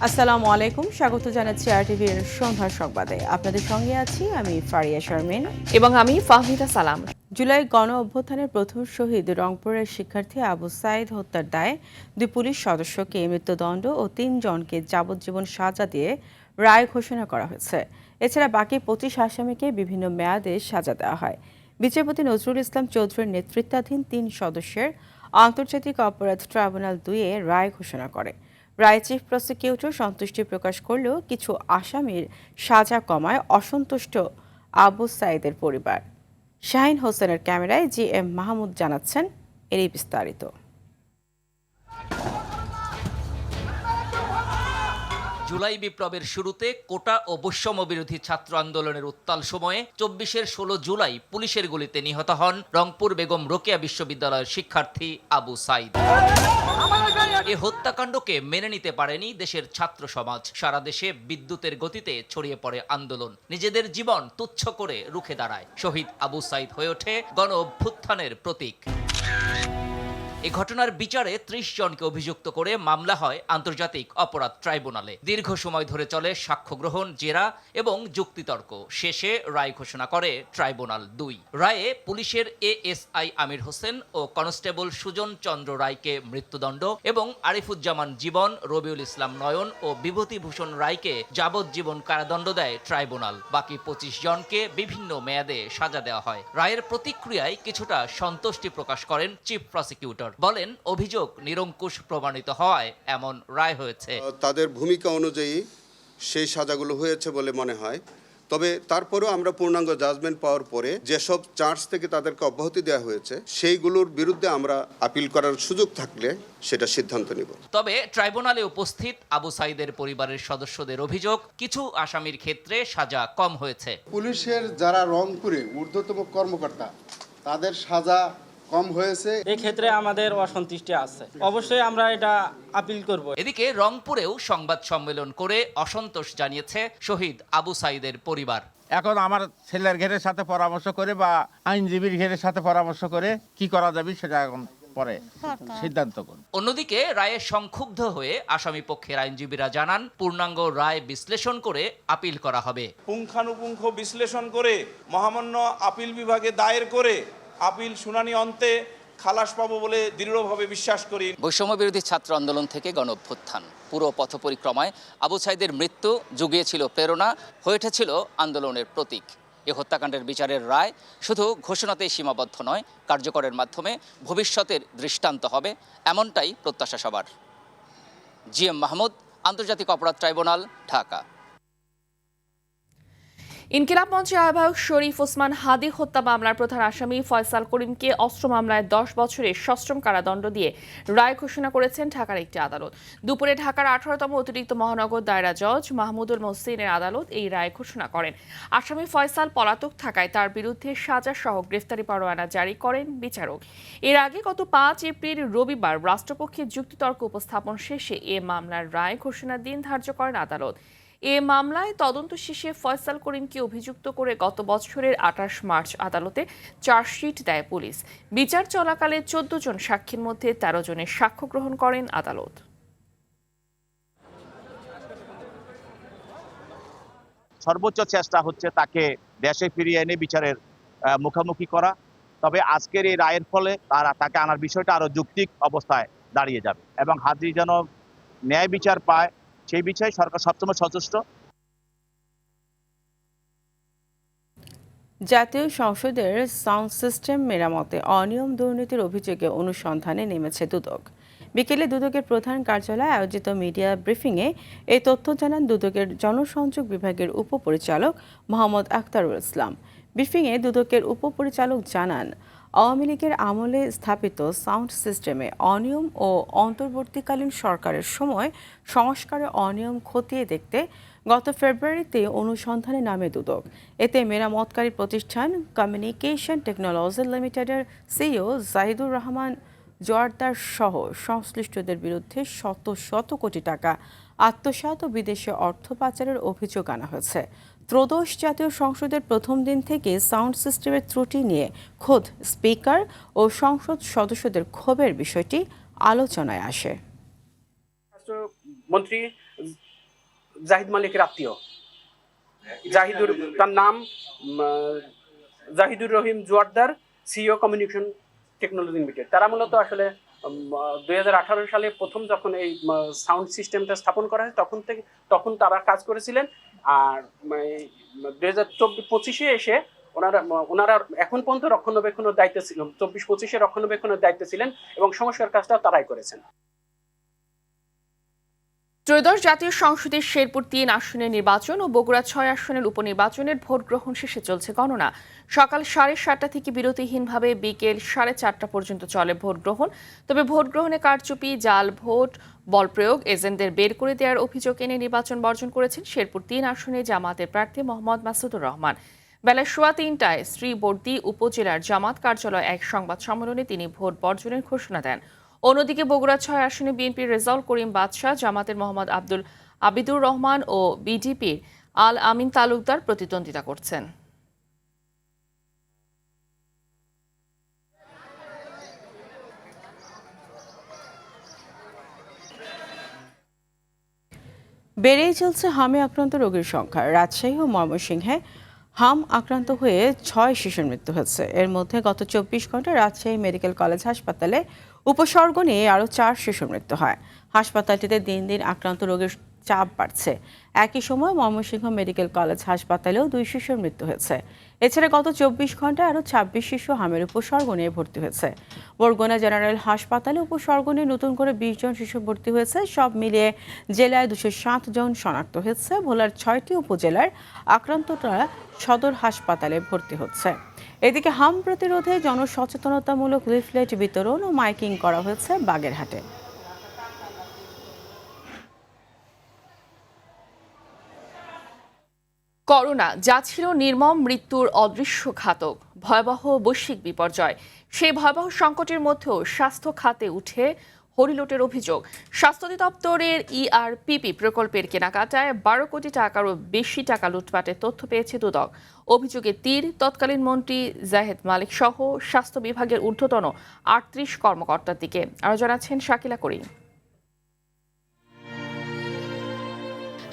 আসসালামু আলাইকুম, স্বাগত জানাচ্ছি আরটিভির সন্ধ্যার সংবাদে। আপনাদের সঙ্গে আছি আমি ফারিয়া শারমিন এবং আমি ফাহমিদা সালাম। জুলাই গণ অভ্যুত্থানের প্রথম শহীদ রংপুরের শিক্ষার্থী আবু সাইদ হত্যার দায়ে 2 পুলিশ সদস্যকে মৃত্যুদণ্ড ও 3 জনকে যাবজ্জীবন সাজা দিয়ে রায় ঘোষণা করা হয়েছে। এছাড়া বাকি 25 আসামিকে বিভিন্ন মেয়াদে সাজা দেওয়া হয়। বিচারপতি নজরুল ইসলাম চৌধুরীর নেতৃত্বাধীন 3 সদস্যের আন্তর্জাতিক অপরাধ ট্রাইব্যুনাল 2 এ রায় ঘোষণা করে। রায় চিফ প্রসিকিউটর সন্তুষ্টি প্রকাশ করলেও কিছু আসামির সাজা কমায় অসন্তুষ্ট আবু সাইদের পরিবার। শাহিন হোসেনের ক্যামেরায় জি এম মাহমুদ জানাচ্ছেন এরই বিস্তারিত। জুলাই বিপ্লবের শুরুতে কোটা ও বৈষম্য বিরোধী ছাত্র আন্দোলনের উত্তাল সময়ে 24-এর 16 জুলাই পুলিশের গুলিতে নিহত হন রংপুর বেগম রোকেয়া বিশ্ববিদ্যালয়ের শিক্ষার্থী আবু সাইদ। এই হত্যাকাণ্ডকে মেনে নিতে পারেনি দেশের ছাত্র সমাজ। সারা দেশে বিদ্যুতের গতিতে ছড়িয়ে পড়ে আন্দোলন। নিজেদের জীবন তুচ্ছ করে রুখে দাঁড়ায়। শহীদ আবু সাইদ হয়ে ওঠে গণ অভ্যুত্থানের প্রতীক। এ ঘটনার বিচারে 30 জনকে অভিযুক্ত করে মামলা হয় আন্তর্জাতিক অপরাধ ট্রাইব্যুনালে। দীর্ঘ সময় ধরে চলে সাক্ষ্য গ্রহণ, জেরা এবং যুক্তিতর্ক। শেষে রায় ঘোষণা করে ট্রাইব্যুনাল 2। রায়ে পুলিশের এএসআই আমির হোসেন ও কনস্টেবল সুজন চন্দ্র রায়কে মৃত্যুদণ্ড এবং আরিফুজ্জামান জীবন, রবিউল ইসলাম নয়ন ও বিভূতিভূষণ রায়কে যাবজ্জীবন কারাদণ্ড দেয় ট্রাইব্যুনাল। বাকি 25 জনকে বিভিন্ন মেয়াদে সাজা দেওয়া হয়। রায়ের প্রতিক্রিয়ায় কিছুটা সন্তুষ্টি প্রকাশ করেন চিফ প্রসিকিউটর। বলেন, অভিযোগ নিরঙ্কুশ প্রমাণিত হওয়ায় এমন রায় হয়েছে। তাদের ভূমিকা অনুযায়ী সেই সাজাগুলো হয়েছে বলে মনে হয়। তবে তারপরেও আমরা পূর্ণাঙ্গ জাজমেন্ট পাওয়ার পরে যেসব চার্জ থেকে তাদেরকে অব্যাহতি দেওয়া হয়েছে সেইগুলোর বিরুদ্ধে আমরা আপিল করার সুযোগ থাকলে সেটা সিদ্ধান্ত নিব। তবে ট্রাইব্যুনালে উপস্থিত আবু সাইদের পরিবারের সদস্যদের অভিযোগ, কিছু আসামির ক্ষেত্রে সাজা কম হয়েছে। পুলিশের যারা রংপুরে ঊর্ধ্বতম কর্মকর্তা তাদের সাজা কম হয়েছে। এই ক্ষেত্রে আমাদের অসন্তুষ্টি আছে, অবশ্যই আমরা এটা আপিল করব। এদিকে রংপুরেও সংবাদ সম্মেলন করে অসন্তোষ জানিয়েছে শহীদ আবু সাইদের পরিবার। এখন আমার ছেলের ঘেরের সাথে পরামর্শ করে বা আইনজীবীর ঘেরের সাথে পরামর্শ করে কি করা যাবে সেটা এখন পরে সিদ্ধান্ত করুন। অন্যদিকে রায়ে সংক্ষুব্ধ হয়ে আসামি পক্ষের আইনজীবীরা জানান, পূর্ণাঙ্গ রায় বিশ্লেষণ করে আপিল করা হবে। পুঙ্খানুপুঙ্খ বিশ্লেষণ করে মহামান্য আপিল বিভাগে দায়ের করে আপিল শুনানি অন্তে খালাস পাবো বলে দৃঢ়ভাবে বিশ্বাস করি। বৈষম্য বিরোধী ছাত্র আন্দোলন থেকে গণ অভ্যুত্থান, পুরো পথ পরিক্রমায় আবু সাইদের মৃত্যু জুগিয়েছিল প্রেরণা, হয়ে উঠেছিল আন্দোলনের প্রতীক। এ হত্যাকাণ্ডের বিচারের রায় শুধু ঘোষণাতেই সীমাবদ্ধ নয়, কার্যকরের মাধ্যমে ভবিষ্যতের দৃষ্টান্ত হবে, এমনটাই প্রত্যাশা সবার। জি এম মাহমুদ, আন্তর্জাতিক অপরাধ ট্রাইব্যুনাল, ঢাকা। ইনকিলাব মঞ্চের আহ্বায়ক শরীফ ওসমান হাদি হত্যা মামলার প্রধান আসামি ফয়সাল করিমকে অস্ত্র মামলায় 10 বছরের সশ্রম কারাদণ্ড দিয়ে রায় ঘোষণা করেছেন ঢাকার একটি আদালত। দুপুরে ঢাকার 18তম অতিরিক্ত মহানগর দায়রা জজ মাহমুদুল মোহসিনের আদালত এই রায় ঘোষণা করেন। আসামি ফয়সাল পলাতক থাকায় তার বিরুদ্ধে সাজা সহ গ্রেফতারি পরোয়ানা জারি করেন বিচারক। এর আগে গত 5 এপ্রিল রবিবার রাষ্ট্রপক্ষের যুক্তিতর্ক উপস্থাপন শেষে এ মামলার রায় ঘোষণার দিন ধার্য করেন আদালত। এ মামলায় তদন্ত শেষে ফয়সাল করিমকে অভিযুক্ত করে গত বছরের 28 মার্চ আদালতে চার্জশিট দেয় পুলিশ। বিচার চলাকালে 14 জন সাক্ষীর মধ্যে 13 জনের সাক্ষ্য গ্রহণ করেন আদালত। সর্বোচ্চ চেষ্টা হচ্ছে তাকে দেশে ফিরিয়ে এনে বিচারের মুখোমুখি করা। তবে আজকের এই রায়ের ফলে তাকে আনার বিষয়টা আরো যৌক্তিক অবস্থায় দাঁড়িয়ে যাবে এবং হাদি যেন ন্যায় বিচার পায় সেই বিষয়ে সরকার সবসময় সচেষ্ট। জাতীয় সংসদের সাউন্ড সিস্টেম মেরামতে অনিয়ম দুর্নীতির অভিযোগে অনুসন্ধানে নেমেছে দুদক। বিকেলে দুদকের প্রধান কার্যালয়ে আয়োজিত মিডিয়া ব্রিফিংয়ে এই তথ্য জানান দুদকের জনসংযোগ বিভাগের উপপরিচালক মোহাম্মদ আখতারুল ইসলাম। ব্রিফিংয়ে দুদকের উপপরিচালক জানান, আওয়ামী লীগের আমলে স্থাপিত সাউন্ড সিস্টেমে অনিয়ম ও অন্তর্বর্তীকালীন সরকারের সময় সংস্কারে অনিয়ম খতিয়ে দেখতে গত ফেব্রুয়ারিতে অনুসন্ধানে নামে দুদক। এতে মেরামতকারী প্রতিষ্ঠান কমিউনিকেশন টেকনোলজি লিমিটেডের সিইও জাহিদুর রহমান জোয়ারদার সহ সংশ্লিষ্টদের বিরুদ্ধে শত শত কোটি টাকা আত্মসাৎ ও বিদেশে অর্থ পাচারের অভিযোগ আনা হয়েছে। ত্রয়োদশ জাতীয় সংসদের প্রথম দিন থেকে সাউন্ড সিস্টেমের ত্রুটি নিয়ে খোদ স্পিকার ও সংসদ সদস্যদের ক্ষোভের বিষয়টি আলোচনায় আসে। মন্ত্রী জাহিদ মালিকের আত্মীয়। তার নাম Jahidur Rahim Joardar, CEO communication technology limited. তারা মূলত আসলে 2018 সালে প্রথম যখন এই সাউন্ড সিস্টেমটা স্থাপন করা হয় তখন তারা কাজ করেছিলেন। আর 2024-25-এ এসে ওনারা এখন পর্যন্ত রক্ষণাবেক্ষণের দায়িত্বে ছিল, 24-25-এ রক্ষণাবেক্ষণের দায়িত্বে ছিলেন এবং সংস্কার কাজটাও তারাই করেছেন। ত্রয়োদশ জাতীয় সংসদের শেরপুর 3 আসনের নির্বাচন ও বগুড়া 6 আসনের উপনির্বাচনের ভোট গ্রহণ শেষে চলছে গণনা। সকাল 7:30 থেকে বিরতিহীনভাবে বিকেল 4:30 পর্যন্ত চলে ভোট গ্রহণ। তবে ভোট গ্রহণে কারচুপি, জাল ভোট, বল প্রয়োগ, এজেন্টদের বের করে দেওয়ার অভিযোগ এনে নির্বাচন বর্জন করেছেন শেরপুর 3 আসনে জামাতের প্রার্থী মোহাম্মদ মাসুদুর রহমান। বেলা 3:15টায় শ্রীবর্দী উপজেলার জামাত কার্যালয়ে এক সংবাদ সম্মেলনে তিনি ভোট বর্জনের ঘোষণা দেন। অন্যদিকে বগুড়া 6 আসনে বিএনপির রেজাউল করিম বাদশাহ, জামাতের মোহাম্মদ আবিদুর রহমান ও বিডিপির আল আমিন তালুকদার প্রতিদ্বন্দ্বিতা করছেন। বেড়েই চলছে হামে আক্রান্ত রোগীর সংখ্যা। রাজশাহী ও ময়মনসিংহে হাম আক্রান্ত হয়ে 6 শিশুর মৃত্যু হয়েছে। এর মধ্যে গত 24 ঘন্টায় রাজশাহী মেডিকেল কলেজ হাসপাতালে উপসর্গ নিয়ে আরও 4 শিশুর মৃত্যু হয়। হাসপাতালটিতে দিন দিন আক্রান্ত রোগীর চাপ বাড়ছে। একই সময় ময়মনসিংহ মেডিকেল কলেজ হাসপাতালেও 2 শিশুর মৃত্যু হয়েছে। এছাড়া গত 24 ঘন্টায় আরও 26 শিশু হামের উপসর্গ নিয়ে ভর্তি হয়েছে। বরগুনা জেনারেল হাসপাতালে উপসর্গ নিয়ে নতুন করে 20 জন শিশু ভর্তি হয়েছে। সব মিলিয়ে জেলায় 207 জন শনাক্ত হয়েছে। ভোলার 6টি উপজেলার আক্রান্তরা সদর হাসপাতালে ভর্তি হচ্ছে। এদিকে হাম প্রতিরোধে জনসচেতনতামূলক লিফলেট বিতরণ ও মাইকিং করা হয়েছে বাগেরহাটে। করোনা যা ছিল নির্মম মৃত্যুর অদৃশ্য ঘাতক, ভয়াবহ বৈশ্বিক বিপর্যয়, সেই ভয়াবহ সংকটের মধ্যেও স্বাস্থ্য খাতে উঠে হরিলুটের অভিযোগ। স্বাস্থ্য অধিদপ্তরের ইআরপিপি প্রকল্পের কেনাকাটায় 12 কোটি টাকারও বেশি টাকা লুটপাটের তথ্য পেয়েছে দুদক। অভিযোগে তীর তৎকালীন মন্ত্রী জাহিদ মালিক সহ স্বাস্থ্য বিভাগের ঊর্ধ্বতন 38 কর্মকর্তার দিকে। আরও জানাচ্ছেন শাকিলা করিম।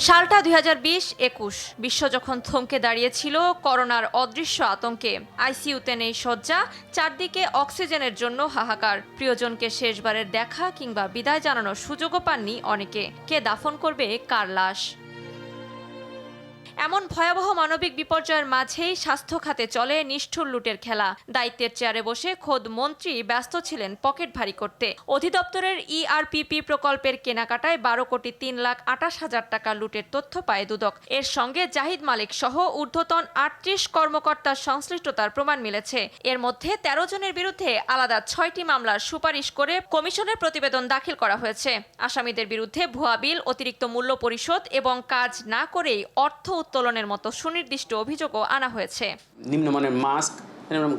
সালটা 2020-21, বিশ্ব যখন থমকে দাঁড়িয়েছিল করোনার অদৃশ্য আতঙ্কে। আইসিইউতে নেই শয্যা, চারদিকে অক্সিজেনের জন্য হাহাকার। প্রিয়জনকে শেষবারের দেখা কিংবা বিদায় জানানোর সুযোগও পাননি অনেকে। কে দাফন করবে কার লাশ? এমন ভয়াবহ মানবিক বিপর্যয়ের মাঝেই স্বাস্থ্য খাতে চলে নিষ্ঠুর লুটের খেলা। দায়িত্বের চেয়ারে বসে খোদ মন্ত্রী ব্যস্ত ছিলেন পকেট ভারী করতে। অধিদপ্তরের ইআরপিপি প্রকল্পের কেনাকাটায় 12 কোটি 3,28,000 টাকা লুটের তথ্য পায় দুদক। এর সঙ্গে জাহিদ মালিক সহ ঊর্ধ্বতন 38 কর্মকর্তার সংশ্লিষ্টতার প্রমাণ মিলেছে। এর মধ্যে 13 জনের বিরুদ্ধে আলাদা 6টি মামলার সুপারিশ করে কমিশনের প্রতিবেদন দাখিল করা হয়েছে। আসামিদের বিরুদ্ধে ভুয়া বিল, অতিরিক্ত মূল্য পরিশোধ এবং কাজ না করেই অর্থ উত্তোলনের মতো সুনির্দিষ্ট অভিযোগও আনা হয়েছে। নিম্নমানের মাস্ক,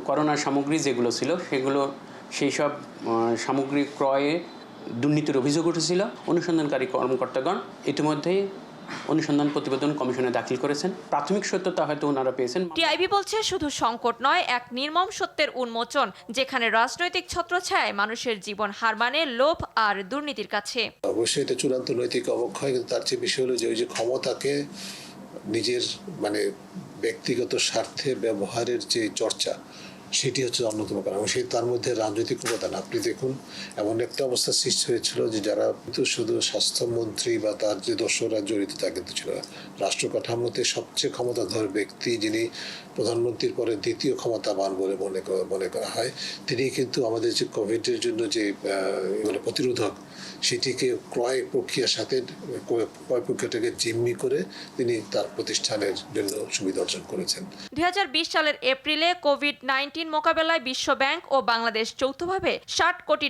করোনা সামগ্রী যেগুলো ছিল সেগুলো সেই সব সামগ্রী ক্রয়ে দুর্নীতির অভিযোগ উঠেছিল। অনুসন্ধানকারী কর্মকর্তাগণ ইতিমধ্যেই অনুসন্ধান প্রতিবেদন কমিশনে দাখিল করেছেন। প্রাথমিক সত্যতা হয়তো ওনারা পেয়েছেন। টিআইবি বলছে শুধু সংকট নয়, এক নির্মম সত্যের উন্মোচন, যেখানে রাজনৈতিক ছত্রছায়ায় মানুষের জীবন হার মানে লোভ আর দুর্নীতির কাছে। অবশ্যই এটা চূড়ান্ত নৈতিক অবক্ষয়, কিন্তু তার চেয়ে বিষয় হলো যে ওই যে ক্ষমতাকে নিজের ব্যক্তিগত স্বার্থে ব্যবহারের যে চর্চা, সেটি হচ্ছে অন্যতম কারণ। সেই তার মধ্যে রাজনৈতিক উপাদান। আপনি দেখুন, এমন একটা অবস্থা সৃষ্টি হয়েছিল যে যারা শুধু স্বাস্থ্যমন্ত্রী বা তার যে দর্শকরা জড়িত তা কিন্তু ছিল না। রাষ্ট্র কাঠামোতে সবচেয়ে ক্ষমতাধর ব্যক্তি, যিনি প্রধানমন্ত্রীর পরে দ্বিতীয় ক্ষমতাবান বলে মনে করা হয়, তিনি কিন্তু আমাদের যে কোভিডের জন্য যে প্রতিরোধক, সেটিকে ক্রয় প্রক্রিয়ার সাথে ক্রয় প্রক্রিয়াটাকে জিম্মি করে তিনি তার প্রতিষ্ঠানের জন্য সুবিধা অর্জন করেছেন। 2020 সালের এপ্রিলে কোভিড-19 মোকাবেলায় বিশ্ব ব্যাংক ও বাংলাদেশ যৌথভাবে $60 কোটি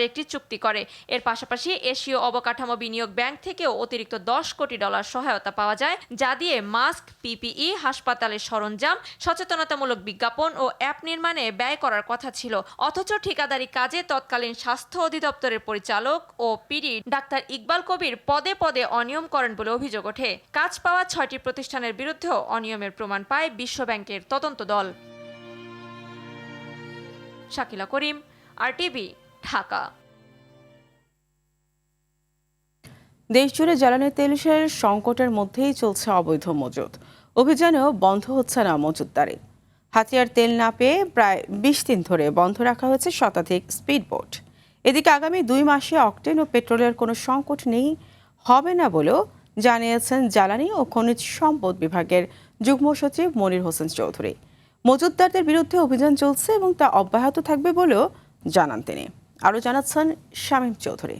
একটি চুক্তি করে। এর পাশাপাশি এশীয় অবকাঠামো বিনিয়োগ ব্যাংক থেকেও অতিরিক্ত $10 কোটি সহায়তা পাওয়া যায়, যা দিয়ে মাস্ক, পিপিই, হাসপাতালের সরঞ্জাম, সচেতনতামূলক বিজ্ঞাপন ও অ্যাপ নির্মাণে ব্যয় করার কথা ছিল। অথচ ঠিকাদারি কাজে তৎকালীন স্বাস্থ্য অধিদপ্তরের পরিচালক ও পিডি ডাক্তার ইকবাল কবির পদে পদে অনিয়ম করেন বলে অভিযোগ ওঠে। কাজ পাওয়া 6টি প্রতিষ্ঠানের বিরুদ্ধেও অনিয়মের প্রমাণ পায় বিশ্ব ব্যাংকের তদন্ত দল। শাকিলা করিম, RTV, ঢাকা। দেশজুড়ে জ্বালানি তেলের সংকটের মধ্যেই চলছে অবৈধ মজুত। অভিযানেও বন্ধ হচ্ছে না মজুতদারি। হাতিয়ার তেল না পেয়ে প্রায় ২০ দিন ধরে বন্ধ রাখা হয়েছে শতাধিক স্পিডবোট। এদিকে আগামী ২ মাসে অকটেন ও পেট্রোলের কোনো সংকট নেই, হবে না বলেও জানিয়েছেন জ্বালানি ও খনিজ সম্পদ বিভাগের যুগ্ম সচিব মনির হোসেন চৌধুরী। মজুতদারদের বিরুদ্ধে অভিযান চলছে এবং তা অব্যাহত থাকবে বলেও জানান তিনি। আরও জানাচ্ছেন শামীম চৌধুরী।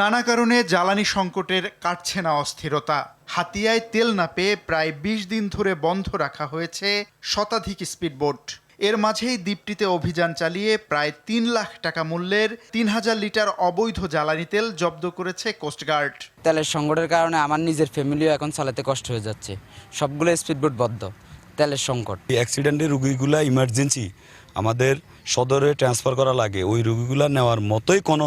নানা কারণে জ্বালানি সংকটের কাটছে না অস্থিরতা। হাতিয়ায় তেল না পেয়ে প্রায় ২০ দিন ধরে বন্ধ রাখা হয়েছে শতাধিক স্পিডবোট। এর মাঝেই দ্বীপটিতে অভিযান চালিয়ে প্রায় ৩ লাখ টাকা মূল্যের ৩,০০০ লিটার অবৈধ জ্বালানি তেল জব্দ করেছে কোস্টগার্ড। তেলের সংকটের কারণে আমার নিজের ফ্যামিলিও এখন চালাতে কষ্ট হয়ে যাচ্ছে। সবগুলো স্পিডবোট বন্ধ, তেলের সংকট। অ্যাক্সিডেন্টের রুগীগুলা ইমার্জেন্সি আমাদের সদরে ট্রান্সফার করা লাগে, ওই রুগীগুলা নেওয়ার মতোই কোনো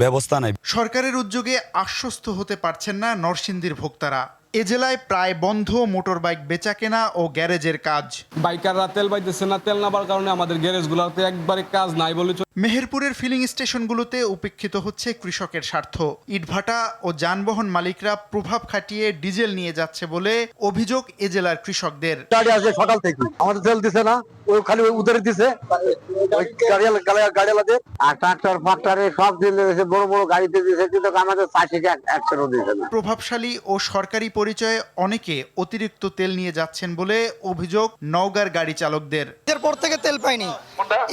ব্যবস্থা নাই। সরকারের উদ্যোগে আশ্বস্ত হতে পারছেন না নরসিংদীর ভোক্তারা। এ জেলায় প্রায় বন্ধ মোটর বাইক বেচাকেনা ও গ্যারেজের কাজ। বাইকাররা তেল পাইতেছে না, তেল না পাওয়ার কারণে আমাদের গ্যারেজগুলোতে একবারে কাজ নাই বলে। মেহেরপুরের ফিলিং স্টেশনগুলোতে উপেক্ষিত হচ্ছে কৃষকের স্বার্থ। ইটভাটা ও যানবাহন মালিকরা প্রভাব খাটিয়ে ডিজেল নিয়ে যাচ্ছে বলে অভিযোগ এ জেলার কৃষকদের। গাড়ি আসে সকাল থেকে, আমাদের তেল দিছে না, ওই খালি উধারে দিছে গাড়িওয়ালাদের। আর ট্রাক্টর ফাক্টরে সব দিলে বড় বড় গাড়িতে দিছে, কিন্তু আমাদের চাষিকে একশো দিছে না। প্রভাবশালী ও সরকারি পরিচয়ে অনেকে অতিরিক্ত তেল নিয়ে যাচ্ছেন বলে অভিযোগ নওগাঁর গাড়ি চালকদের। এরপর থেকে তেল পাইনি,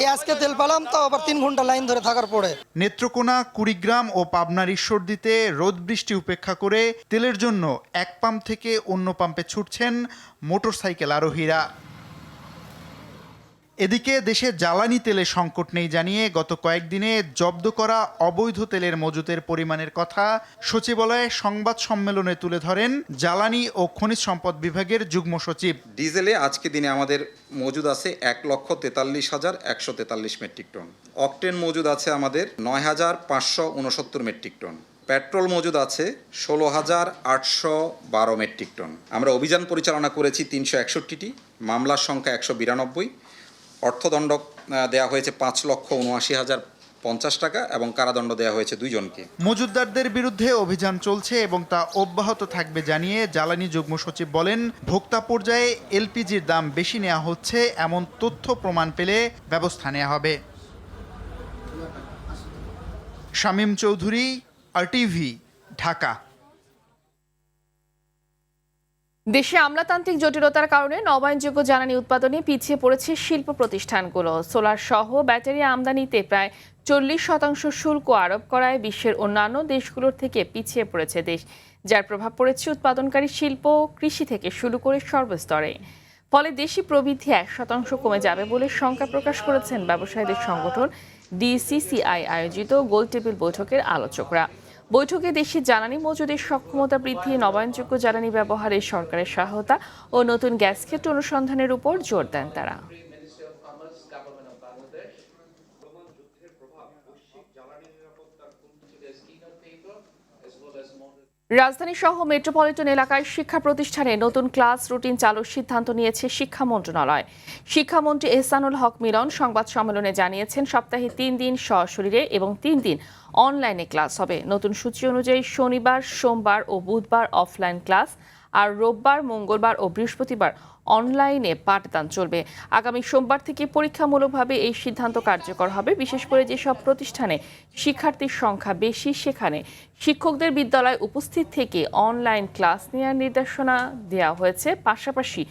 এই আজকে তেল পেলাম, তো আবার 3 ঘন্টা লাইন ধরে থাকার পরে। নেত্রকোনা, কুড়িগ্রাম ও পাবনার ঈশ্বরদীতে রোদ বৃষ্টি উপেক্ষা করে তেলের জন্য এক পাম্প থেকে অন্য পাম্পে ছুটছেন মোটরসাইকেল আরোহীরা। এদিকে দেশে জ্বালানি তেলের সংকট নেই জানিয়ে গত কয়েকদিনে জব্দ করা অবৈধ তেলের মজুতের পরিমাণের কথা সচিবালয়ে সংবাদ সম্মেলনে তুলে ধরেন জ্বালানি ও খনিজ সম্পদ বিভাগের যুগ্ম সচিব। ডিজেলে আজকে দিনে আমাদের মজুদ আছে ১,৪৩,১৪৩ মেট্রিক টন। অকটেন মজুদ আছে আমাদের ৯,৫৬৯ মেট্রিক টন। পেট্রোল মজুদ আছে ১৬,৮১২ মেট্রিক টন। আমরা অভিযান পরিচালনা করেছি ৩৬১টি, মামলার সংখ্যা ১৯২, অর্থদণ্ড দেওয়া হয়েছে ৫,৭৯,০৫০ টাকা এবং কারাদণ্ড দেওয়া হয়েছে 2 জনকে। মজুতদারদের বিরুদ্ধে অভিযান চলছে এবং তা অব্যাহত থাকবে জানিয়ে জ্বালানি যুগ্ম সচিব বলেন, ভোক্তা পর্যায়ে এলপিজির দাম বেশি নেওয়া হচ্ছে এমন তথ্য প্রমাণ পেলে ব্যবস্থা নেওয়া হবে। শামীম চৌধুরী, RTV, ঢাকা। দেশে আমলাতান্ত্রিক জটিলতার কারণে নবায়নযোগ্য জ্বালানি উৎপাদনে পিছিয়ে পড়েছে শিল্প প্রতিষ্ঠানগুলো। সোলার সহ ব্যাটারি আমদানিতে প্রায় 40% শুল্ক আরোপ করায় বিশ্বের অন্যান্য দেশগুলোর থেকে পিছিয়ে পড়েছে দেশ, যার প্রভাব পড়েছে উৎপাদনকারী শিল্প, কৃষি থেকে শুরু করে সর্বস্তরে। ফলে দেশি প্রবৃদ্ধি 1% কমে যাবে বলে শঙ্কা প্রকাশ করেছেন ব্যবসায়ীদের সংগঠন DCCI আয়োজিত গোলটেবিল বৈঠকের আলোচকরা। বৈঠকে দেশে জ্বালানি মজুদের সক্ষমতা বৃদ্ধি, নবায়নযোগ্য জ্বালানি ব্যবহারে সরকারের সহায়তা ও নতুন গ্যাস ক্ষেত্র অনুসন্ধানের উপর জোর দেন তারা। রাজধানী সহ মেট্রোপলিটন এলাকায় শিক্ষা প্রতিষ্ঠানে নতুন ক্লাস রুটিন চালুর সিদ্ধান্ত নিয়েছে শিক্ষা মন্ত্রণালয়। শিক্ষামন্ত্রী এহসানুল হক মিলন সংবাদ সম্মেলনে জানিয়েছেন, সপ্তাহে 3 দিন সশরীরে এবং 3 দিন অনলাইনে ক্লাস হবে। নতুন সূচি অনুযায়ী শনিবার, সোমবার ও বুধবার অফলাইন ক্লাস, আর রোববার, মঙ্গলবার ও বৃহস্পতিবার অনলাইনে পাঠদান চলবে। আগামী সোমবার থেকে পরীক্ষামূলকভাবে এই সিদ্ধান্ত কার্যকর হবে। বিশেষ করে যেসব প্রতিষ্ঠানে শিক্ষার্থীর সংখ্যা বেশি, সেখানে শিক্ষকদের বিদ্যালয়ে উপস্থিত থেকে অনলাইন ক্লাস নেওয়ার নির্দেশনা দেওয়া হয়েছে। পাশাপাশি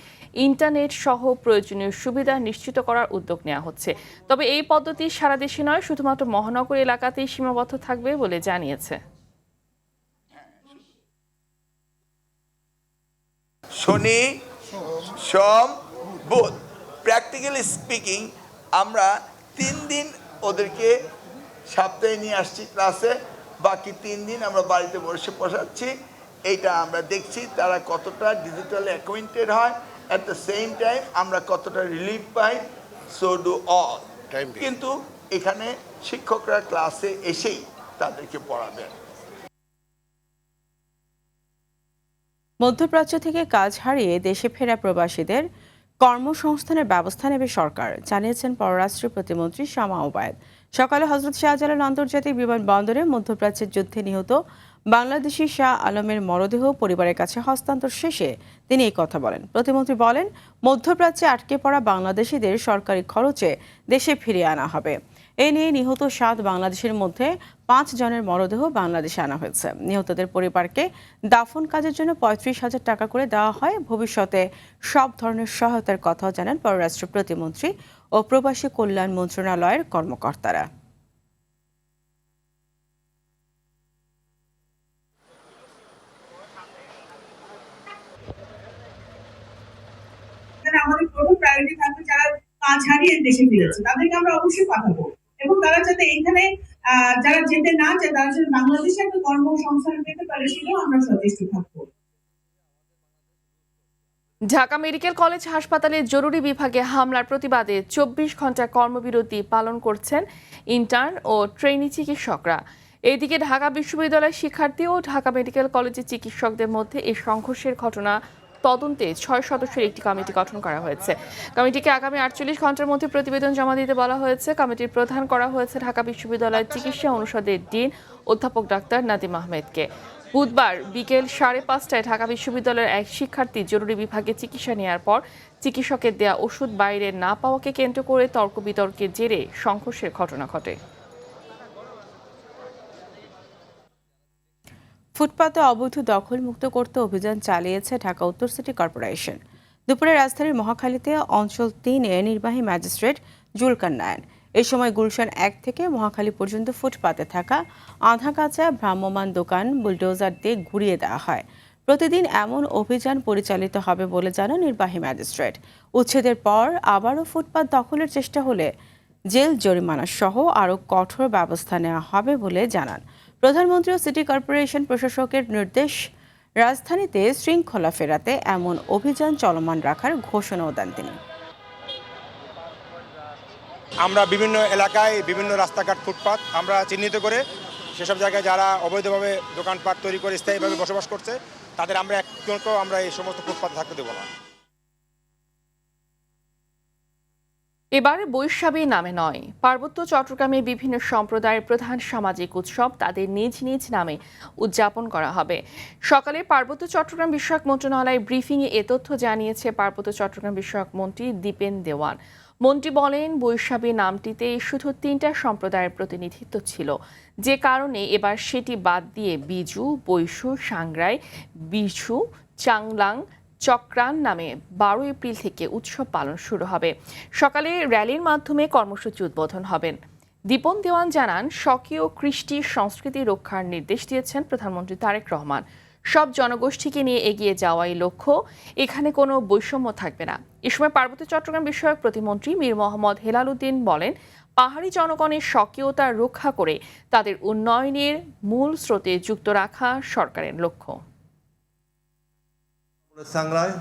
ইন্টারনেট সহ প্রয়োজনীয় সুবিধা নিশ্চিত করার উদ্যোগ নেওয়া হচ্ছে। তবে এই পদ্ধতি সারা দেশে নয়, শুধুমাত্র মহানগর এলাকাতেই সীমাবদ্ধ থাকবে বলে জানিয়েছে। শনি, সোম, বুধ, প্র্যাকটিক্যালি স্পিকিং আমরা 3 দিন ওদেরকে সপ্তাহে নিয়ে আসছি ক্লাসে, বাকি 3 দিন আমরা বাড়িতে বসে বসাচ্ছি। এইটা আমরা দেখছি তারা কতটা ডিজিটালি অ্যাকোয়েন্টেড হয়, অ্যাট দ্য সেম টাইম আমরা কতটা relief pi. So do all. কিন্তু এখানে শিক্ষকরা ক্লাসে এসেই তাদেরকে পড়াবেন। মধ্যপ্রাচ্য থেকে কাজ হারিয়ে দেশে ফেরা প্রবাসীদের কর্মসংস্থানের ব্যবস্থা নেবে সরকার, জানিয়েছেন পররাষ্ট্র প্রতিমন্ত্রী শামা ওবায়েদ। সকালে হযরত শাহজালাল আন্তর্জাতিক বিমানবন্দরে মধ্যপ্রাচ্যের যুদ্ধে নিহত বাংলাদেশি শাহ আলমের মরদেহ পরিবারের কাছে হস্তান্তর শেষে তিনি এই কথা বলেন। প্রতিমন্ত্রী বলেন, মধ্যপ্রাচ্যে আটকে পড়া বাংলাদেশিদের সরকারি খরচে দেশে ফিরিয়ে আনা হবে। এ নিয়ে নিহত 7 বাংলাদেশের মধ্যে 5 জনের মরদেহ বাংলাদেশে আনা হয়েছে। নিহতদের পরিবারকে দাফন কাজের জন্য 35,000 টাকা করে দেওয়া হয়। ভবিষ্যতে সব ধরনের সহায়তার কথা জানান পররাষ্ট্র প্রতিমন্ত্রী ও প্রবাসী কল্যাণ মন্ত্রণালয়ের কর্মকর্তারা। আমাদের প্রথম প্রায়োরিটি থাকবে যারা কাজ হারিয়ে দেশে ফিরেছে, তাদেরকে আমরা অবশ্যই পাঠাবো এবং তারা যাতে এখানে যারা যেতে না চায় তারা যাতে বাংলাদেশে একটা কর্মসংস্থান পেতে পারে সেটাও আমরা সচেষ্ট থাকবো। ঢাকা মেডিকেল কলেজ হাসপাতালে জরুরি বিভাগে হামলার প্রতিবাদে 24 ঘন্টা কর্মবিরতি পালন করছেন ইন্টার্ন ও ট্রেনি চিকিৎসকরা। এইদিকে ঢাকা বিশ্ববিদ্যালয়ের শিক্ষার্থী ও ঢাকা মেডিকেল কলেজের চিকিৎসকদের মধ্যে এই সংঘর্ষের ঘটনা তদন্তে 6 সদস্যের একটি কমিটি গঠন করা হয়েছে। কমিটিকে আগামী 48 ঘন্টার মধ্যে প্রতিবেদন জমা দিতে বলা হয়েছে। কমিটির প্রধান করা হয়েছে ঢাকা বিশ্ববিদ্যালয়ের চিকিৎসা অনুষদের ডিন অধ্যাপক ডাক্তার নাদিম আহমেদকে। বুধবার বিকেল 5:30টায় ঢাকা বিশ্ববিদ্যালয়ের এক শিক্ষার্থী জরুরি বিভাগে চিকিৎসা নেওয়ার পর চিকিৎসকের দেয়া ওষুধ বাইরে না পাওয়াকে কেন্দ্র করে তর্ক বিতর্কের জেরে সংঘর্ষের ঘটনা ঘটে। ফুটপাতে অবৈধ দখল মুক্ত করতে অভিযান চালিয়েছে ঢাকা উত্তর সিটি কর্পোরেশন। দুপুরে রাজধানীর মহাখালীতে অঞ্চল 3-এ নির্বাহী ম্যাজিস্ট্রেট জুলকার নায়ান এই সময় গুলশান 1 থেকে মহাখালী পর্যন্ত ফুটপাতে থাকা আধা কাঁচা ভ্রাম্যমাণ দোকান বুলডোজার দিয়ে ঘুরিয়ে দেওয়া হয়। প্রতিদিন এমন অভিযান পরিচালিত হবে বলে জানান নির্বাহী ম্যাজিস্ট্রেট। উচ্ছেদের পর আবারও ফুটপাত দখলের চেষ্টা হলে জেল জরিমানা সহ আরও কঠোর ব্যবস্থা নেওয়া হবে বলে জানান। প্রধানমন্ত্রী ও সিটি কর্পোরেশন প্রশাসকের নির্দেশ, রাজধানীতে শৃঙ্খলা ফেরাতে এমন অভিযান চলমান রাখার ঘোষণাও দেন তিনি। আমরা বিভিন্ন এলাকায় বিভিন্ন রাস্তাঘাট ফুটপাত আমরা চিহ্নিত করে সেসব জায়গায় যারা অবৈধভাবে দোকানপাট তৈরি করে স্থায়ীভাবে বসবাস করছে তাদের আমরা একজনকেও আমরা এই সমস্ত ফুটপাত থাকতে দেবো না। এবারে বৈশাখী নামে নয়, পার্বত্য চট্টগ্রামে বিভিন্ন সম্প্রদায়ের প্রধান সামাজিক উৎসব তাদের নিজ নিজ নামে উদযাপন করা হবে। সকালে পার্বত্য চট্টগ্রাম বিষয়ক মন্ত্রণালয় ব্রিফিংয়ে এ তথ্য জানিয়েছে পার্বত্য চট্টগ্রাম বিষয়ক মন্ত্রী দীপেন দেওয়ান। মন্ত্রী বলেন, বৈশাখী নামটিতে শুধু 3টা সম্প্রদায়ের প্রতিনিধিত্ব ছিল, যে কারণে এবার সেটি বাদ দিয়ে বিজু, বৈশু, সাংগ্রাই, বিশু, চাংলাং, চক্রান নামে 12 এপ্রিল থেকে উৎসব পালন শুরু হবে। সকালে র্যালির মাধ্যমে কর্মসূচি উদ্বোধন হবেন। দীপন দেওয়ান জানান, স্বকীয় কৃষ্টি সংস্কৃতি রক্ষার নির্দেশ দিয়েছেন প্রধানমন্ত্রী তারেক রহমান। সব জনগোষ্ঠীকে নিয়ে এগিয়ে যাওয়াই লক্ষ্য, এখানে কোনো বৈষম্য থাকবে না। এ সময় পার্বত্য চট্টগ্রাম বিষয়ক প্রতিমন্ত্রী মীর মোহাম্মদ হেলাল উদ্দিন বলেন, পাহাড়ি জনগণের স্বকীয়তা রক্ষা করে তাদের উন্নয়নের মূল স্রোতে যুক্ত রাখা সরকারের লক্ষ্য। সাংরাই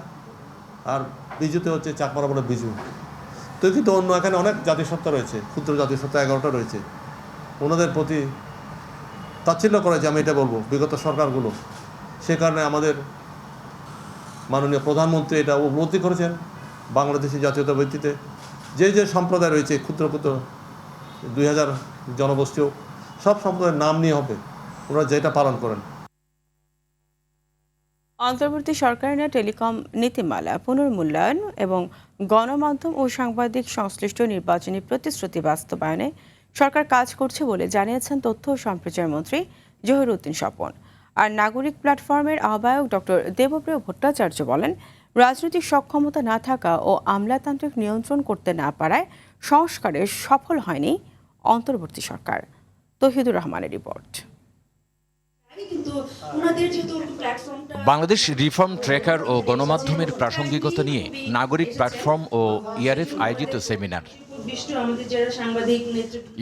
আর বিজুতে হচ্ছে চাকমারা বলে বিজু, তো কিন্তু অন্য এখানে অনেক জাতিসত্তা রয়েছে, ক্ষুদ্র জাতিসত্তা 11টা রয়েছে। ওনাদের প্রতি তাচ্ছিল্য করে যে আমি এটা বলবো বিগত সরকারগুলো, সে কারণে আমাদের মাননীয় প্রধানমন্ত্রী এটা উপলব্ধি করেছেন বাংলাদেশি জাতীয়তা ভিত্তিতে যে যে সম্প্রদায় রয়েছে ক্ষুদ্র ক্ষুদ্র 2000 জনগোষ্ঠীও সব সম্প্রদায়ের নাম নিয়ে হবে ওনারা যেটা পালন করেন। অন্তর্বর্তী সরকারের টেলিকম নীতিমালা পুনর্মূল্যায়ন এবং গণমাধ্যম ও সাংবাদিক সংশ্লিষ্ট নির্বাচনী প্রতিশ্রুতি বাস্তবায়নে সরকার কাজ করছে বলে জানিয়েছেন তথ্য ও সম্প্রচার মন্ত্রী জহিরুদ্দিন স্বপন। আর নাগরিক প্ল্যাটফর্মের আহ্বায়ক ডক্টর দেবপ্রিয় ভট্টাচার্য বলেন, রাজনৈতিক সক্ষমতা না থাকা ও আমলাতান্ত্রিক নিয়ন্ত্রণ করতে না পারায় সংস্কারে সফল হয়নি অন্তর্বর্তী সরকার। তৌহিদুর রহমানের রিপোর্ট। বাংলাদেশ রিফর্ম ট্র্যাকার ও গণমাধ্যমের প্রাসঙ্গিকতা নিয়ে নাগরিক প্ল্যাটফর্ম ও ইআরএফ আয়োজিত সেমিনার।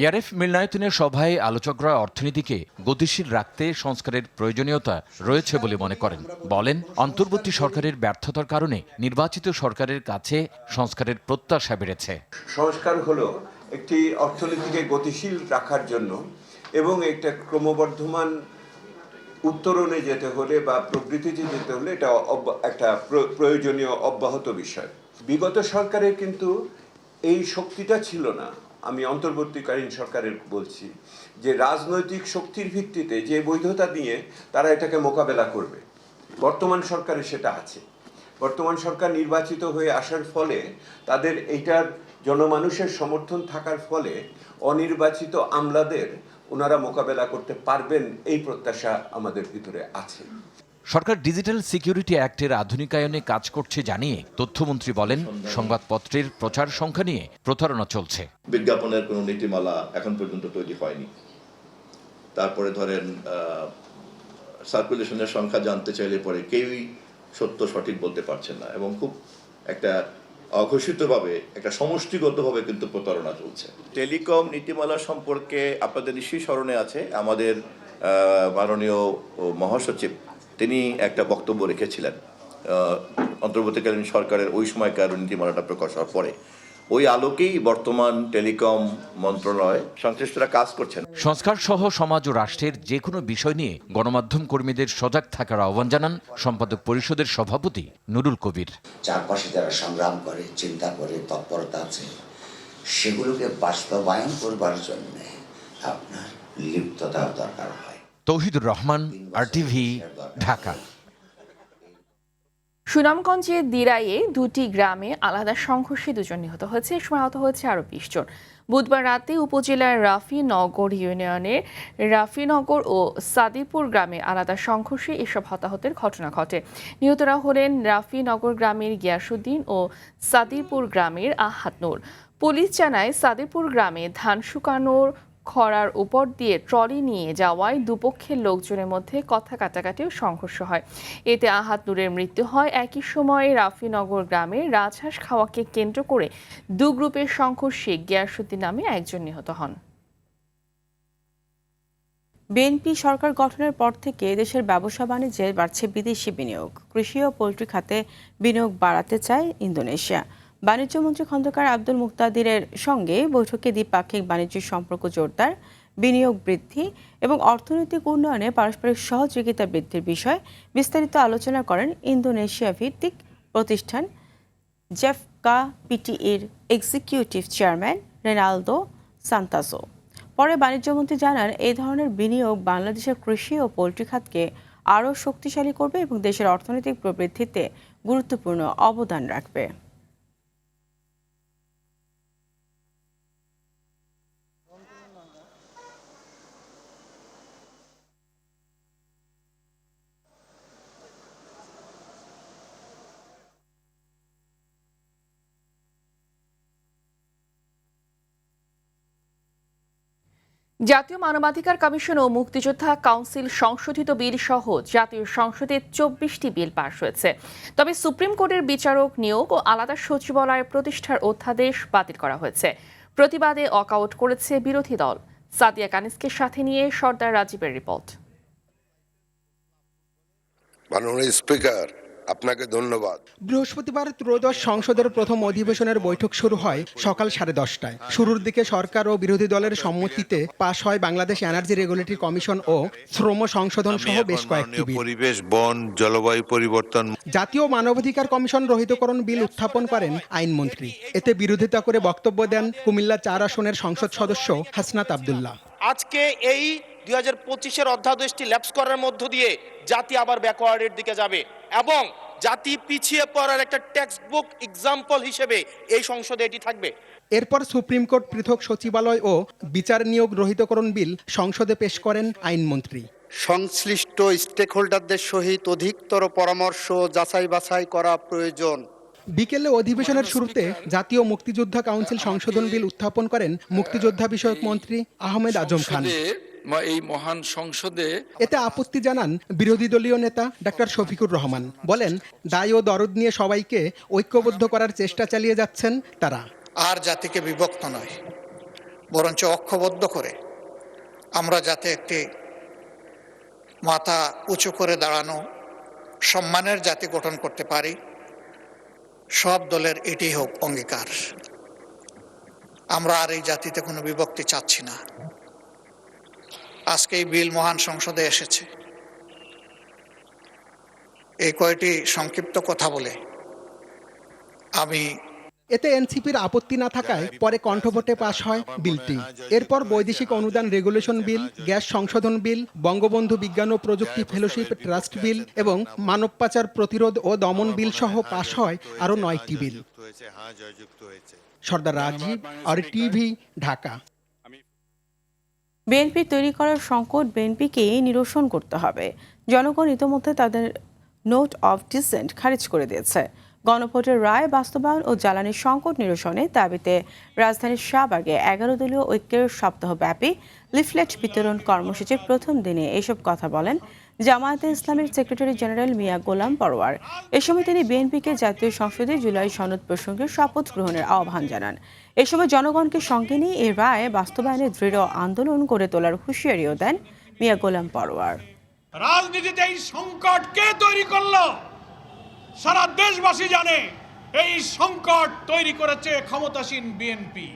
ইআরএফ মিলনায়তনের সভায় আলোচকরা অর্থনীতিকে গতিশীল রাখতে সংস্কারের প্রয়োজনীয়তা রয়েছে বলে মনে করেন। বলেন, অন্তর্বর্তী সরকারের ব্যর্থতার কারণে নির্বাচিত সরকারের কাছে সংস্কারের প্রত্যাশা বেড়েছে। সংস্কার হলো একটি অর্থনীতিকে গতিশীল রাখার জন্য এবং একটা ক্রমবর্ধমান উত্তরণে যেতে হলে বা প্রবৃত্তিতে যেতে হলে এটা একটা প্রয়োজনীয় অব্যাহত বিষয়। বিগত সরকারের কিন্তু এই শক্তিটা ছিল না, আমি অন্তর্বর্তীকালীন সরকারের বলছি যে রাজনৈতিক শক্তির ভিত্তিতে যে বৈধতা নিয়ে তারা এটাকে মোকাবেলা করবে। বর্তমান সরকারে সেটা আছে। বর্তমান সরকার নির্বাচিত হয়ে আসার ফলে তাদের এইটার জনমানুষের সমর্থন থাকার ফলে অনির্বাচিত আমলাদের ওনারা মোকাবেলা করতে পারবেন এই প্রত্যাশা আমাদের ভিতরে আছে। সরকার ডিজিটাল সিকিউরিটি অ্যাক্টের আধুনিকায়নে কাজ করছে জানিয়ে তথ্যমন্ত্রী বলেন, সংবাদপত্রের প্রচার সংখ্যা নিয়ে প্রতারণা চলছে। বিজ্ঞাপনের কোনো নীতিমালা এখন পর্যন্ত তৈরি হয়নি। তারপরে ধরেন সার্কুলেশনের সংখ্যা জানতে চাইলে পরে কেউই সত্য সঠিক বলতে পারছেন না, এবং খুব একটা অঘোষিতভাবে একটা সমষ্টিগতভাবে কিন্তু প্রতারণা চলছে। টেলিকম নীতিমালা সম্পর্কে আপনাদের নিশ্চয়ই স্মরণে আছে, আমাদের মাননীয় মহাসচিব তিনি একটা বক্তব্য রেখেছিলেন অন্তর্বর্তীকালীন সরকারের ওই সময়কার নীতিমালাটা প্রকাশ হওয়ার পরে। ওই আলোকেই বর্তমান টেলিকম মন্ত্রণালয় সংশ্লিষ্টরা কাজ করছেন। সংস্কার সহ সমাজ ও রাষ্ট্রের যে কোনো বিষয় নিয়ে গণমাধ্যম কর্মীদের সজাগ থাকার আহ্বান জানান সম্পাদক পরিষদের সভাপতি নুরুল কবির। চারপাশে যারা সংগ্রাম করে, চিন্তা করে, তৎপরতা আছে, সেগুলোকে বাস্তবায়ন করবার জন্য আপনার লিপ্ততার দরকার হয়। তৌহিদুর রহমান, RTV, ঢাকা। সুনামগঞ্জের দিরাইয়ে দুটি গ্রামে আলাদা সংঘর্ষে 2 জন নিহত হয়েছে, এ সময় আহত হয়েছে আরও 20 জন। বুধবার রাতে উপজেলার রাফিনগর ইউনিয়নের রাফিনগর ও সাদিপুর গ্রামে আলাদা সংঘর্ষে এসব হতাহতের ঘটনা ঘটে। নিহতরা হলেন রাফিনগর গ্রামের গিয়াসুদ্দিন ও সাদিপুর গ্রামের আহাদ নূর। পুলিশ জানায়, সাদিপুর গ্রামে ধান শুকানোর খরার উপর দিয়ে ট্রলি নিয়ে যাওয়ায় দুপক্ষের লোকজনের মধ্যে কথা কাটাকাটি ও সংঘর্ষ হয়। এতে আহাদ নূরের মৃত্যু হয়। একই সময়ে রাফিনগর গ্রামের রাজহাঁস খাওয়াকে কেন্দ্র করে 2 গ্রুপের সংঘর্ষে গিয়াসুদ্দিন নামে একজন নিহত হন। বিএনপি সরকার গঠনের পর থেকে দেশের ব্যবসা বাণিজ্যে বাড়ছে বিদেশি বিনিয়োগ। কৃষি ও পোল্ট্রি খাতে বিনিয়োগ বাড়াতে চায় ইন্দোনেশিয়া। বাণিজ্যমন্ত্রী খন্দকার আব্দুল মুক্তাদিরের সঙ্গে বৈঠকে দ্বিপাক্ষিক বাণিজ্য সম্পর্ক জোরদার, বিনিয়োগ বৃদ্ধি এবং অর্থনৈতিক উন্নয়নে পারস্পরিক সহযোগিতা বৃদ্ধির বিষয়ে বিস্তারিত আলোচনা করেন ইন্দোনেশিয়া ভিত্তিক প্রতিষ্ঠান জেফকা পিটিইর এক্সিকিউটিভ চেয়ারম্যান রেনালদো সান্তাসো। পরে বাণিজ্যমন্ত্রী জানান, এই ধরনের বিনিয়োগ বাংলাদেশের কৃষি ও পোল্ট্রি খাতকে আরও শক্তিশালী করবে এবং দেশের অর্থনৈতিক প্রবৃদ্ধিতে গুরুত্বপূর্ণ অবদান রাখবে। জাতীয় মানবাধিকার কমিশন ও মুক্তিযোদ্ধা কাউন্সিল সংশোধিত বিল সহ জাতীয় সংসদে 24টি বিল পাশ হয়েছে। তবে সুপ্রিম কোর্টের বিচারক নিয়োগ ও আলাদা সচিবালয় প্রতিষ্ঠার অধ্যাদেশ বাতিল করা হয়েছে। প্রতিবাদে ওয়াকআউট করেছে বিরোধী দল। সাদিয়া কানিসকে সাথে নিয়ে সর্দার রাজীবের রিপোর্ট। মাননীয় স্পিকার, আপনাকে ধন্যবাদ। বৃহস্পতিবার ত্রয়োদশ সংসদের প্রথম অধিবেশনের বৈঠক শুরু হয় সকাল 10:30টায়। শুরুর দিকে সরকার ও বিরোধী দলের সম্মতিতে পাশ হয় বাংলাদেশ এনার্জি রেগুলেটরি কমিশন ও শ্রম সংশোধন সহ বেশ কয়েকটি বিল। পরিবেশ, বন, জলবায়ু পরিবর্তন, জাতীয় মানবাধিকার কমিশন রহিতকরণ বিল উত্থাপন করেন আইনমন্ত্রী। এতে বিরোধিতা করে বক্তব্য দেন কুমিল্লা 4 আসনের সংসদ সদস্য হাসনাত আব্দুল্লাহ। আজকে এই 2025-এর অধ্যাদেশটি ল্যাপস করার মধ্য দিয়ে জাতি আবার ব্যাকওয়ার্ডের দিকে যাবে এবং জাতি পিছিয়ে পড়ার একটা টেক্সট বুক এক্সাম্পল হিসেবে এই সংসদে এটি থাকবে। এরপর সুপ্রিম কোর্ট পৃথক সচিবালয় ও বিচার নিয়োগ রহিতকরণ বিল সংসদে পেশ করেন আইনমন্ত্রী। সংশ্লিষ্ট স্টেক হোল্ডারদের সহিত অধিকতর পরামর্শ যাচাই বাছাই করা প্রয়োজন। বিকেলে অধিবেশনের শুরুতে জাতীয় মুক্তিযোদ্ধা কাউন্সিল সংশোধন বিল উত্থাপন করেন মুক্তিযোদ্ধা বিষয়ক মন্ত্রী আহমেদ আজম খান। এই মহান সংসদে এতে আপত্তি জানান বিরোধী দলীয় নেতা ডাক্তার শফিকুর রহমান। বলেন, দায় ও দরদ নিয়ে সবাইকে ঐক্যবদ্ধ করার চেষ্টা চালিয়ে যাচ্ছেন তারা। আর জাতিকে বিভক্ত নয়, বরঞ্চ ঐক্যবদ্ধ করে আমরা যাতে একটি মাথা উঁচু করে দাঁড়ানো সম্মানের জাতি গঠন করতে পারি, সব দলের এটি হোক অঙ্গীকার। আমরা আর এই জাতিতে কোনো বিভক্তি চাচ্ছি না। আজকে এই বিল মহান সংসদে এসেছে। এই কয়টি সংক্ষিপ্ত কথা বলে আমি এতে এনসিপির আপত্তি না থাকায় পরে কণ্ঠভোটে পাশ হয় বিলটি। এরপর বৈদেশিক অনুদান রেগুলেশন বিল, গ্যাস সংশোধন বিল, বঙ্গবন্ধু বিজ্ঞান ও প্রযুক্তি ফেলোশিপ ট্রাস্ট বিল এবং মানব পাচার প্রতিরোধ ও দমন বিল সহ পাশ হয় আরও 9টি বিল। সর্দার রাজীব, আর টিভি, ঢাকা। বিএনপি তৈরি করার সংকট বিএনপিকেই নিরসন করতে হবে। জনগণ ইতোমধ্যে তাদের নোট অফ ডিসেন্ট খারিজ করে দিয়েছে। গণভোটের রায় বাস্তবায়ন ও জ্বালানি সংকট নিরসনে দাবিতে রাজধানীর শাহবাগে 11 দলীয় ঐক্যের সপ্তাহব্যাপী লিফলেট বিতরণ কর্মসূচির প্রথম দিনে এসব কথা বলেন জামায়াতে ইসলামীর সেক্রেটারি জেনারেল মিয়া গোলাম পরোয়ার। এ সময় তিনি বিএনপিকে জাতীয় সংসদে জুলাই সনদ প্রসঙ্গে শপথ গ্রহণের আহ্বান জানান। এ সময় জনগণকে সঙ্গে নিয়ে এই রায় বাস্তবায়নে দৃঢ় আন্দোলন গড়ে তোলার হুঁশিয়ারিও দেন মিয়া গোলাম পরোয়ার। রাজনীতিতে এই সংকট কে তৈরি করলো? সারা দেশবাসী জানে এই সংকট তৈরি করেছে ক্ষমতাসীন বিএনপি।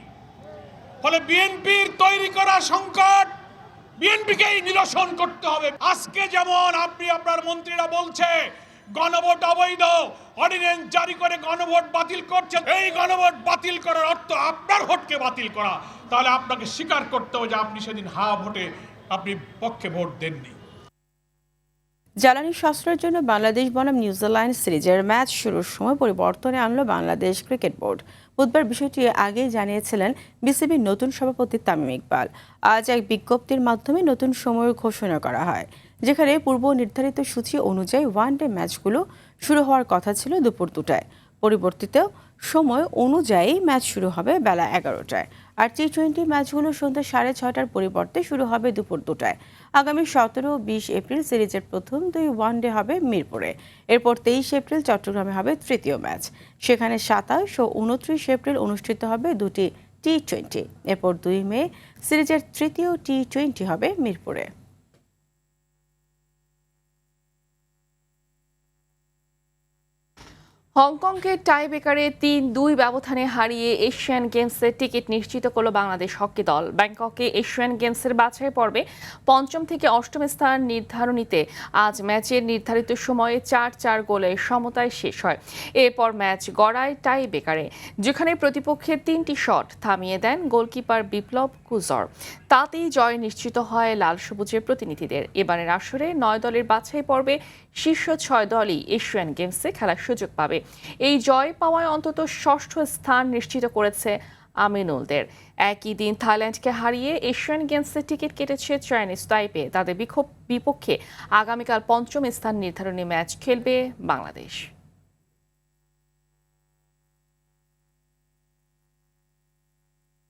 ফলে বিএনপির তৈরি করা সংকট বিএনপিকেই নিরসন করতে হবে। আজকে যেমন আপনি আপনার মন্ত্রীরা বলছে গণভোট অবৈধ, অর্ডিন্যান্স জারি করে গণভোট বাতিল করছে, এই গণভোট বাতিল করার অর্থ আপনার ভোটকে বাতিল করা। তাহলে আপনাকে স্বীকার করতে হবে যে আপনি সেদিন ভোটে আপনি পক্ষে ভোট দেননি। জ্বালানি সাশ্রয়ের জন্য বাংলাদেশ বনাম নিউজিল্যান্ড সিরিজের ম্যাচ শুরুর সময় পরিবর্তনে আনলো বাংলাদেশ ক্রিকেট বোর্ড। বুধবার বিষয়টি আগেই জানিয়েছিলেন বিসিবির নতুন সভাপতি তামিম ইকবাল। আজ এক বিজ্ঞপ্তির মাধ্যমে নতুন সময়ের ঘোষণা করা হয়, যেখানে পূর্ব নির্ধারিত সূচি অনুযায়ী ওয়ানডে ম্যাচগুলো শুরু হওয়ার কথা ছিল দুপুর 2টায়। পরিবর্তিত সময় অনুযায়ী ম্যাচ শুরু হবে বেলা 11টায়। আর টি-20 ম্যাচগুলো সন্ধ্যা 6:30টার পরিবর্তে শুরু হবে দুপুর 2টায়। আগামী 17 ও 20 এপ্রিল সিরিজের প্রথম 2 ওয়ানডে হবে মিরপুরে। এরপর 23 এপ্রিল চট্টগ্রামে হবে তৃতীয় ম্যাচ। সেখানে 27 ও 29 এপ্রিল অনুষ্ঠিত হবে 2টি টি-20। এরপর 2 মে সিরিজের তৃতীয় টি-20 হবে মিরপুরে। হংকংকে টাই ব্রেকারে 3-2 ব্যবধানে হারিয়ে এশিয়ান গেমসের টিকিট নিশ্চিত করল বাংলাদেশ হকি দল। ব্যাংককে এশিয়ান গেমসের বাছাই পর্বে 5ম থেকে 8ম স্থান নির্ধারণীতে আজ ম্যাচের নির্ধারিত সময়ে 4-4 গোলে সমতায় শেষ হয়। এরপর ম্যাচ গড়ায় টাই ব্রেকারে, যেখানে প্রতিপক্ষের 3টি শট থামিয়ে দেন গোলকিপার বিপ্লব কুজর। তাতেই জয় নিশ্চিত হয় লাল সবুজের প্রতিনিধিদের। এবারের আসরে 9 দলের বাছাই পর্বে শীর্ষ 6 দলই এশিয়ান গেমসে খেলার সুযোগ পাবে। এই জয় পাওয়ায় অন্তত 6ষ্ঠ স্থান নিশ্চিত করেছে আমিনুলদের। একই দিন থাইল্যান্ডকে হারিয়ে এশিয়ান গেমসের টিকিট কেটেছে চাইনিজ তাইপে। তাদের বিপক্ষে আগামীকাল 5ম স্থান নির্ধারণী ম্যাচ খেলবে বাংলাদেশ।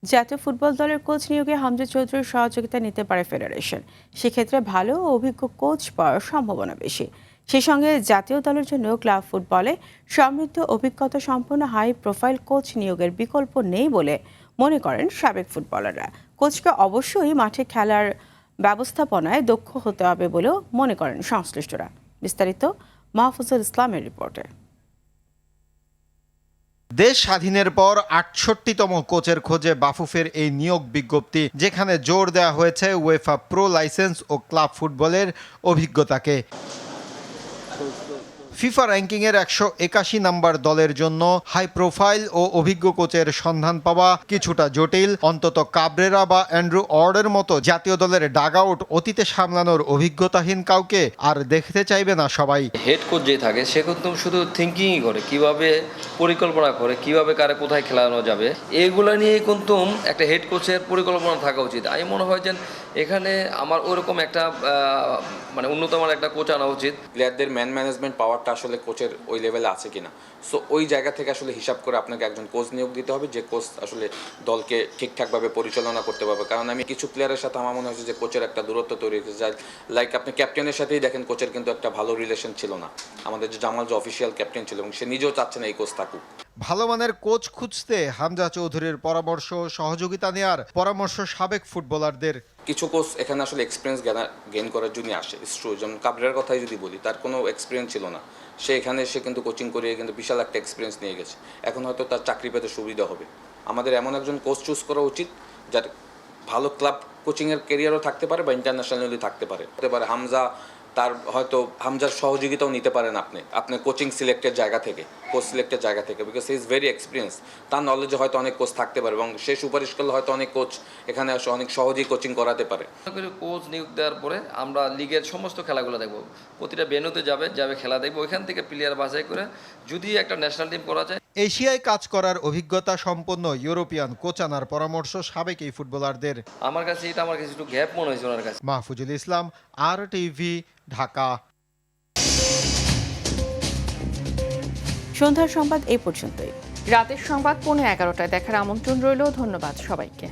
জাতীয় ফুটবল দলের কোচ নিয়োগে হামজা চৌধুরীর সহযোগিতা নিতে পারে ফেডারেশন। সেক্ষেত্রে ভালো ও অভিজ্ঞ কোচ পাওয়ার সম্ভাবনা বেশি। সেই সঙ্গে জাতীয় দলের জন্য ক্লাব ফুটবলে সমৃদ্ধ অভিজ্ঞতা সম্পন্ন হাই প্রোফাইল কোচ নিয়োগের বিকল্প নেই বলে মনে করেন সাবেক ফুটবলাররা। কোচকে অবশ্যই মাঠে খেলার ব্যবস্থাপনায় দক্ষ হতে হবে বলেও মনে করেন সংশ্লিষ্টরা। বিস্তারিত মাহফুজুল ইসলামের রিপোর্টে। দেশ স্বাধীনের পর ৬৮তম কোচের খোঁজে বাফুফের এই নিয়োগ বিজ্ঞপ্তি, যেখানে জোর দেওয়া হয়েছে উয়েফা প্রো লাইসেন্স ও ক্লাব ফুটবলের অভিজ্ঞতাকে। ফিফা র্যাঙ্কিংয়ের ১৮১ নম্বর দলের জন্য হাই প্রোফাইল ও অভিজ্ঞ কোচের সন্ধান পাওয়া কিছুটা জটিল। অন্তত কাবরেরা বা অ্যান্ড্রু অর্ডের মতো জাতীয় দলের ডাগআউট অতীতে সামলানোর অভিজ্ঞতাহীন কাউকে আর দেখতে চাইবে না সবাই। হেড কোচ যে থাকে সে কিন্তু শুধু থিঙ্কিংই করে, কিভাবে পরিকল্পনা করে, কিভাবে কারে কোথায় খেলানো যাবে, এগুলো নিয়ে কিন্তু একটা হেড কোচের পরিকল্পনা থাকা উচিত। আমি মনে হয় যে এখানে আমার ওরকম একটা মানে উন্নতমানের একটা কোচ আনা উচিত। প্লেয়ারদের ম্যানেজমেন্ট পাওয়ারটা আসলে কোচের ওই লেভেলে আছে কিনা, সো ওই জায়গা থেকে আসলে হিসাব করে আপনাকে একজন কোচ নিয়োগ দিতে হবে, যে কোচ আসলে দলকে ঠিকঠাকভাবে পরিচালনা করতে পারবে। কারণ আমি কিছু প্লেয়ারের সাথে আমার মনে হচ্ছে যে কোচের একটা দূরত্ব তৈরি হয়েছে যায়। লাইক আপনি ক্যাপ্টেনের সাথেই দেখেন কোচের কিন্তু একটা ভালো রিলেশন ছিল না। আমাদের যে জামাল যে অফিসিয়াল ক্যাপ্টেন ছিল এবং সে নিজেও চাচ্ছে না এই কোচ থাকুক। ভালো মানের কোচ খুঁজতে হামজা চৌধুরীর পরামর্শ, সহযোগিতা নেওয়ার পরামর্শ সাবেক ফুটবলারদের। কিছু কোচ এখানে আসলে এক্সপিরিয়েন্স গেইন করার জন্য আসে। ইটস যেমন কাবরের কথাই যদি বলি, তার কোনো এক্সপিরিয়েন্স ছিল না, সে এখানে এসে কিন্তু কোচিং করিয়ে কিন্তু বিশাল একটা এক্সপিরিয়েন্স নিয়ে গেছে। এখন হয়তো তার চাকরি পেতে সুবিধা হবে। আমাদের এমন একজন কোচ চুজ করা উচিত যার ভালো ক্লাব কোচিংয়ের ক্যারিয়ারও থাকতে পারে বা ইন্টারন্যাশনালি থাকতে পারে। হতে পারে হামজা তার হয়তো হামজার সহযোগিতাও নিতে পারেন আপনি কোচিং সিলেক্টের জায়গা থেকে, কোচ সিলেক্টের জায়গা থেকে, because he is very experience. তার নলেজে হয়তো অনেক কোচ থাকতে পারে এবং সে সুপারিশ করলে হয়তো অনেক কোচ এখানে অনেক সহজেই কোচিং করাতে পারে। কোচ নিয়োগ দেওয়ার পরে আমরা লিগের সমস্ত খেলাগুলো দেখব, প্রতিটা ভেন্যুতে যাবে খেলা দেখবো, ওইখান থেকে প্লেয়ার বাছাই করে যদি একটা ন্যাশনাল টিম করা যায়। এশিয়ায় কাজ করার অভিজ্ঞতা সম্পন্ন ইউরোপিয়ান কোচ আনার পরামর্শ সাবেক এই ফুটবলারদের। আমার কাছে একটু গ্যাপ মনে হয়েছে ওনার কাছে। মাহফুজুল ইসলাম, RTV, ঢাকা। সন্ধ্যার সংবাদ এই পর্যন্তই। রাতের সংবাদ 11:15 দেখার আমন্ত্রণ রইল। ধন্যবাদ সবাইকে।